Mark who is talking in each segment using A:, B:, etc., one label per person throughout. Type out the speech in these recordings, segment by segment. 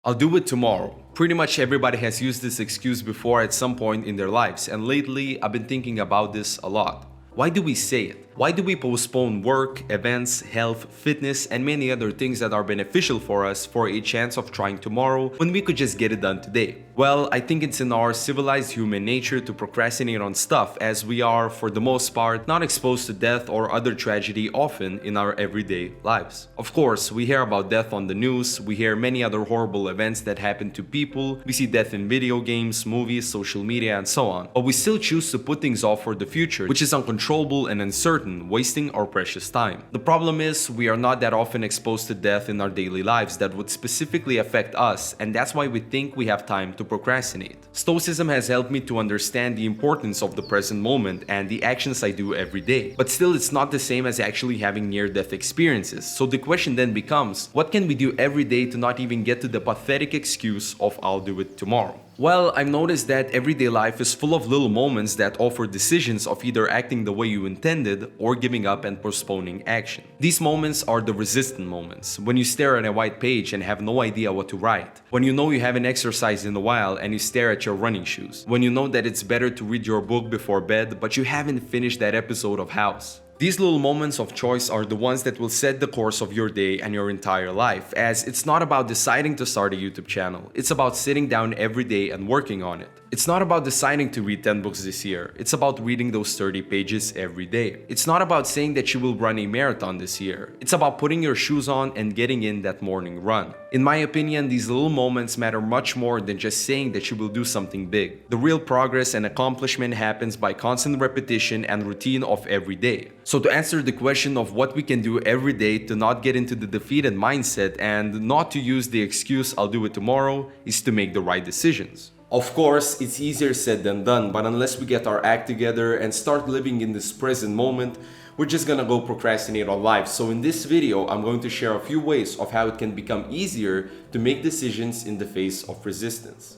A: I'll do it tomorrow. Pretty much everybody has used this excuse before at some point in their lives, and lately I've been thinking about this a lot. Why do we say it? Why do we postpone work, events, health, fitness, and many other things that are beneficial for us for a chance of trying tomorrow when we could just get it done today? Well, I think it's in our civilized human nature to procrastinate on stuff, as we are, for the most part, not exposed to death or other tragedy often in our everyday lives. Of course, we hear about death on the news, we hear many other horrible events that happen to people, we see death in video games, movies, social media, and so on. But we still choose to put things off for the future, which is uncontrollable and uncertain, wasting our precious time. The problem is, we are not that often exposed to death in our daily lives that would specifically affect us, and that's why we think we have time to procrastinate. Stoicism has helped me to understand the importance of the present moment and the actions I do every day. But still, it's not the same as actually having near-death experiences. So the question then becomes, what can we do every day to not even get to the pathetic excuse of "I'll do it tomorrow"? Well, I've noticed that everyday life is full of little moments that offer decisions of either acting the way you intended or giving up and postponing action. These moments are the resistant moments, when you stare at a white page and have no idea what to write, when you know you haven't exercised in a while and you stare at your running shoes, when you know that it's better to read your book before bed but you haven't finished that episode of House. These little moments of choice are the ones that will set the course of your day and your entire life, as it's not about deciding to start a YouTube channel, it's about sitting down every day and working on it. It's not about deciding to read 10 books this year, it's about reading those 30 pages every day. It's not about saying that you will run a marathon this year, it's about putting your shoes on and getting in that morning run. In my opinion, these little moments matter much more than just saying that you will do something big. The real progress and accomplishment happens by constant repetition and routine of every day. So to answer the question of what we can do every day to not get into the defeated mindset and not to use the excuse "I'll do it tomorrow" is to make the right decisions. Of course, it's easier said than done, but unless we get our act together and start living in this present moment, we're just gonna go procrastinate on life. So in this video, I'm going to share a few ways of how it can become easier to make decisions in the face of resistance.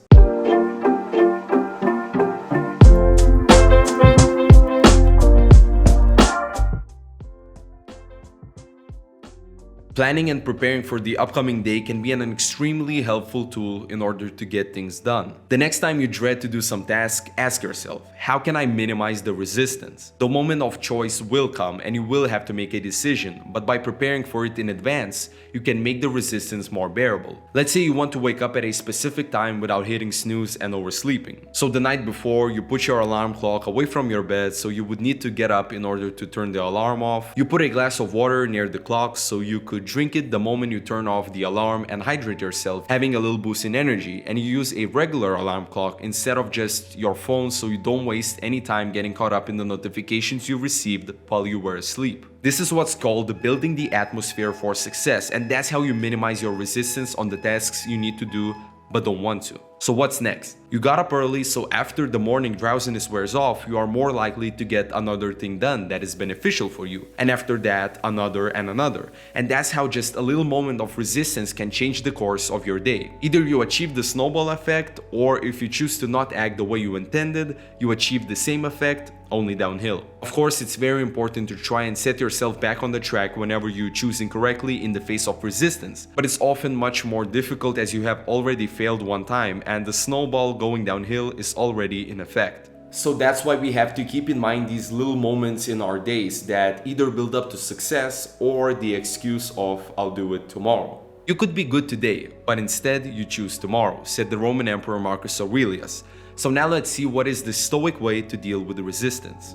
A: Planning and preparing for the upcoming day can be an extremely helpful tool in order to get things done. The next time you dread to do some task, ask yourself, how can I minimize the resistance? The moment of choice will come and you will have to make a decision, but by preparing for it in advance, you can make the resistance more bearable. Let's say you want to wake up at a specific time without hitting snooze and oversleeping. So the night before, you put your alarm clock away from your bed so you would need to get up in order to turn the alarm off. You put a glass of water near the clock so you could drink it the moment you turn off the alarm and hydrate yourself, having a little boost in energy, and you use a regular alarm clock instead of just your phone so you don't waste any time getting caught up in the notifications you received while you were asleep. This is what's called building the atmosphere for success, and that's how you minimize your resistance on the tasks you need to do but don't want to. So what's next? You got up early, so after the morning drowsiness wears off, you are more likely to get another thing done that is beneficial for you. And after that, another and another. And that's how just a little moment of resistance can change the course of your day. Either you achieve the snowball effect, or if you choose to not act the way you intended, you achieve the same effect, only downhill. Of course, it's very important to try and set yourself back on the track whenever you choose incorrectly in the face of resistance, but it's often much more difficult as you have already failed one time and the snowball going downhill is already in effect. So that's why we have to keep in mind these little moments in our days that either build up to success or the excuse of "I'll do it tomorrow." You could be good today, but instead you choose tomorrow, said the Roman Emperor Marcus Aurelius. So now let's see what is the Stoic way to deal with the resistance.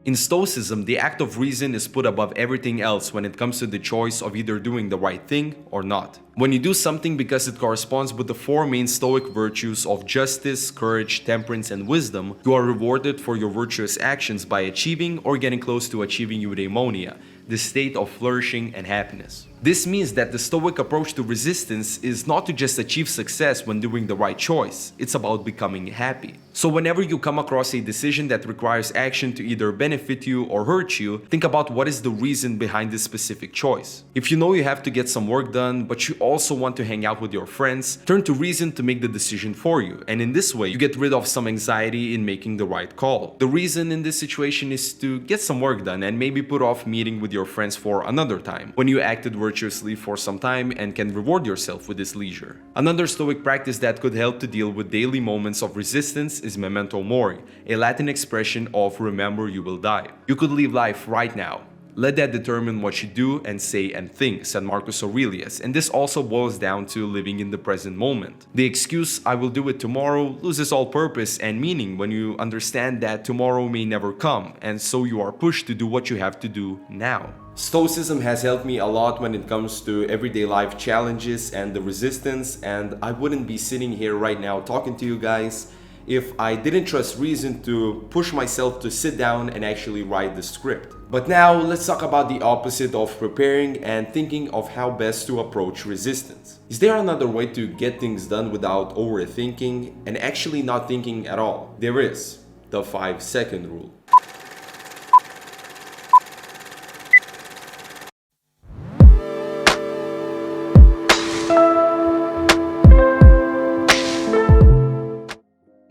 A: In Stoicism, the act of reason is put above everything else when it comes to the choice of either doing the right thing or not. When you do something because it corresponds with the four main Stoic virtues of justice, courage, temperance, and wisdom, you are rewarded for your virtuous actions by achieving or getting close to achieving eudaimonia, the state of flourishing and happiness. This means that the Stoic approach to resistance is not to just achieve success when doing the right choice, it's about becoming happy. So whenever you come across a decision that requires action to either benefit you or hurt you, think about what is the reason behind this specific choice. If you know you have to get some work done, but you also want to hang out with your friends, turn to reason to make the decision for you. And in this way, you get rid of some anxiety in making the right call. The reason in this situation is to get some work done and maybe put off meeting with your friends for another time, when you acted virtuously for some time and can reward yourself with this leisure. Another Stoic practice that could help to deal with daily moments of resistance is memento mori, a Latin expression of remember you will die. You could live life right now. Let that determine what you do and say and think, said Marcus Aurelius, and this also boils down to living in the present moment. The excuse, I will do it tomorrow, loses all purpose and meaning when you understand that tomorrow may never come, and so you are pushed to do what you have to do now. Stoicism has helped me a lot when it comes to everyday life challenges and the resistance, and I wouldn't be sitting here right now talking to you guys if I didn't trust reason to push myself to sit down and actually write the script. But now let's talk about the opposite of preparing and thinking of how best to approach resistance. Is there another way to get things done without overthinking and actually not thinking at all? There is. The 5-second rule.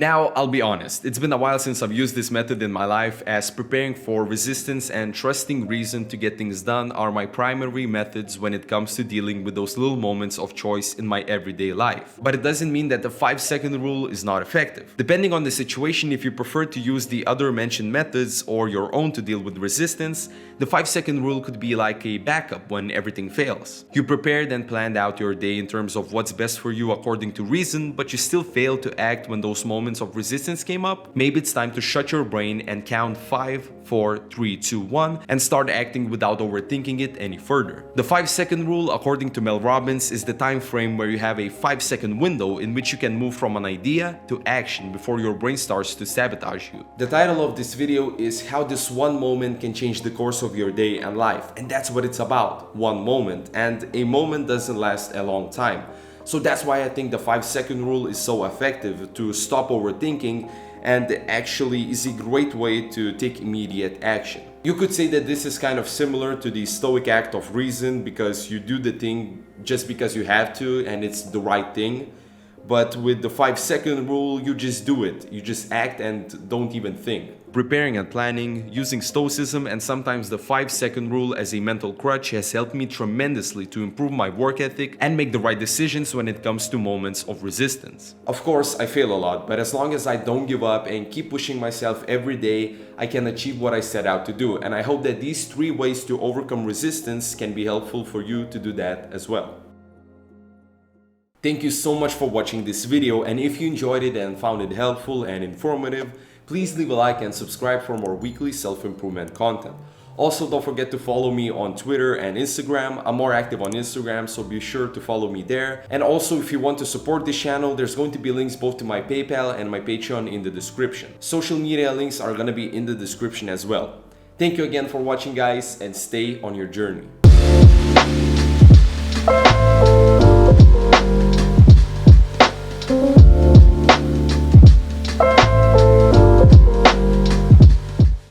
A: Now, I'll be honest, it's been a while since I've used this method in my life, as preparing for resistance and trusting reason to get things done are my primary methods when it comes to dealing with those little moments of choice in my everyday life. But it doesn't mean that the 5-second rule is not effective. Depending on the situation, if you prefer to use the other mentioned methods or your own to deal with resistance, the 5-second rule could be like a backup when everything fails. You prepared and planned out your day in terms of what's best for you according to reason, but you still failed to act when those moments of resistance came up. Maybe it's time to shut your brain and count 5, 4, 3, 2, 1 and start acting without overthinking it any further. The 5-second rule, according to Mel Robbins, is the time frame where you have a 5-second window in which you can move from an idea to action before your brain starts to sabotage you. The title of this video is How This One Moment Can Change the Course of Your Day and Life, and that's what it's about, one moment, and a moment doesn't last a long time. So that's why I think the 5-second rule is so effective to stop overthinking, and actually is a great way to take immediate action. You could say that this is kind of similar to the Stoic act of reason, because you do the thing just because you have to and it's the right thing. But with the 5-second rule, you just do it. You just act and don't even think. Preparing and planning, using Stoicism, and sometimes the 5-second rule as a mental crutch has helped me tremendously to improve my work ethic and make the right decisions when it comes to moments of resistance. Of course, I fail a lot, but as long as I don't give up and keep pushing myself every day, I can achieve what I set out to do. And I hope that these 3 ways to overcome resistance can be helpful for you to do that as well. Thank you so much for watching this video, and if you enjoyed it and found it helpful and informative, please leave a like and subscribe for more weekly self-improvement content. Also, don't forget to follow me on Twitter and Instagram. I'm more active on Instagram, so be sure to follow me there. And also, if you want to support this channel, there's going to be links both to my PayPal and my Patreon in the description. Social media links are gonna be in the description as well. Thank you again for watching, guys, and stay on your journey.